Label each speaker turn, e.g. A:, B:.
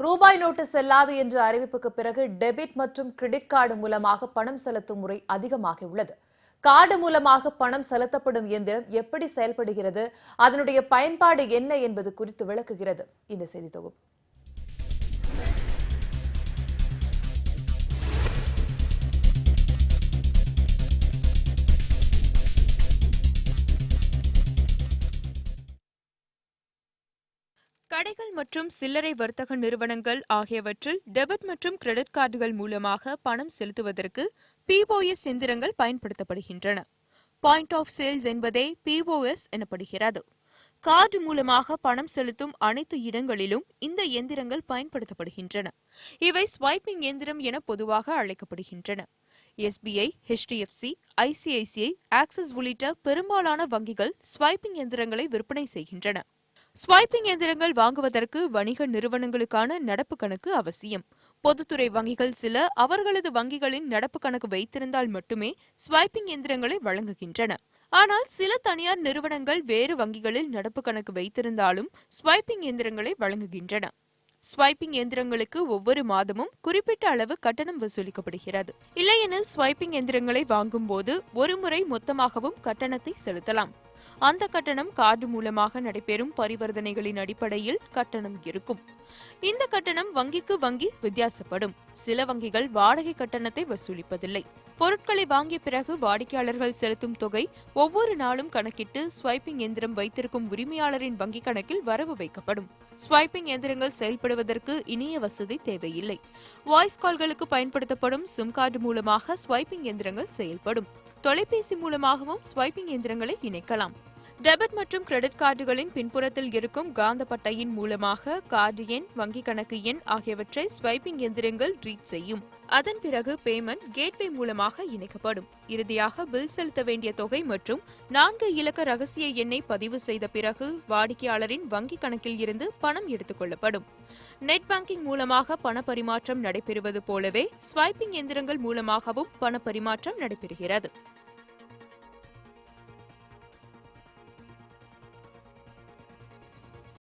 A: ரூபாய் நோட்டு செல்லாது என்ற அறிவிப்புக்கு பிறகு டெபிட் மற்றும் கிரெடிட் கார்டு மூலமாக பணம் செலுத்தும் முறை அதிகமாகியுள்ளது. கார்டு மூலமாக பணம் செலுத்தப்படும் இயந்திரம் எப்படி செயல்படுகிறது, அதனுடைய பயன்பாடு என்ன என்பது குறித்து விளக்குகிறது இந்த செய்தி தொகுப்பு.
B: கடைகள் மற்றும் சில்லறை வர்த்தக நிறுவனங்கள் ஆகியவற்றில் டெபிட் மற்றும் கிரெடிட் கார்டுகள் மூலமாக பணம் செலுத்துவதற்கு பிஓஎஸ் எந்திரங்கள் பயன்படுத்தப்படுகின்றன. பாயிண்ட் ஆஃப் சேல்ஸ் என்பதே பிஓஎஸ் எனப்படுகிறது. கார்டு மூலமாக பணம் செலுத்தும் அனைத்து இடங்களிலும் இந்த எந்திரங்கள் பயன்படுத்தப்படுகின்றன. இவை ஸ்வைப்பிங் எந்திரம் என பொதுவாக அழைக்கப்படுகின்றன. எஸ்பிஐ, HDFC, ICICI, ஆக்சிஸ் உள்ளிட்ட பெரும்பாலான வங்கிகள் ஸ்வைப்பிங் எந்திரங்களை விற்பனை செய்கின்றன. ஸ்வைப்பிங் எந்திரங்கள் வாங்குவதற்கு வணிக நிறுவனங்களுக்கான நடப்பு கணக்கு அவசியம். பொதுத்துறை வங்கிகள் சில அவர்களது வங்கிகளின் நடப்பு கணக்கு வைத்திருந்தால் மட்டுமே ஸ்வைப்பிங் எந்திரங்களை வழங்குகின்றன. ஆனால் சில தனியார் நிறுவனங்கள் வேறு வங்கிகளில் நடப்பு கணக்கு வைத்திருந்தாலும் ஸ்வைப்பிங் எந்திரங்களை வழங்குகின்றன. ஸ்வைப்பிங் எந்திரங்களுக்கு ஒவ்வொரு மாதமும் குறிப்பிட்ட அளவு கட்டணம் வசூலிக்கப்படுகிறது. இல்லையெனில் ஸ்வைப்பிங் எந்திரங்களை வாங்கும் போது ஒருமுறை மொத்தமாகவும் கட்டணத்தை செலுத்தலாம். அந்த கட்டணம் கார்டு மூலமாக நடைபெறும் பரிவர்த்தனைகளின் அடிப்படையில் கட்டணம் இருக்கும். இந்த கட்டணம் வங்கிக்கு வங்கி வித்தியாசப்படும். சில வங்கிகள் வாடகை கட்டணத்தை வசூலிப்பதில்லை. பொருட்களை வாங்கிய பிறகு வாடிக்கையாளர்கள் செலுத்தும் தொகை ஒவ்வொரு நாளும் கணக்கிட்டு ஸ்வைப்பிங் எந்திரம் வைத்திருக்கும் உரிமையாளரின் வங்கி கணக்கில் வரவு வைக்கப்படும். ஸ்வைப்பிங் எந்திரங்கள் செயல்படுவதற்கு இணைய வசதி தேவையில்லை. வாய்ஸ் கால்களுக்கு பயன்படுத்தப்படும் சிம் கார்டு மூலமாக ஸ்வைப்பிங் எந்திரங்கள் செயல்படும். தொலைபேசி மூலமாகவும் ஸ்வைப்பிங் எந்திரங்களை இணைக்கலாம். டெபிட் மற்றும் கிரெடிட் கார்டுகளின் பின்புறத்தில் இருக்கும் காந்த பட்டையின் மூலமாக கார்டு எண், வங்கி கணக்கு எண் ஆகியவற்றை ஸ்வைப்பிங் எந்திரங்கள் ரீட் செய்யும். அதன் பிறகு பேமெண்ட் கேட்வே மூலமாக இணைக்கப்படும். இறுதியாக பில் செலுத்த வேண்டிய தொகை மற்றும் 4 இலக்க ரகசிய எண்ணை பதிவு செய்த பிறகு வாடிக்கையாளரின் வங்கி கணக்கில் இருந்து பணம் எடுத்துக் கொள்ளப்படும். நெட் பேங்கிங் மூலமாக பண பரிமாற்றம் நடைபெறுவது போலவே ஸ்வைப்பிங் எந்திரங்கள் மூலமாகவும் பண பரிமாற்றம் நடைபெறுகிறது.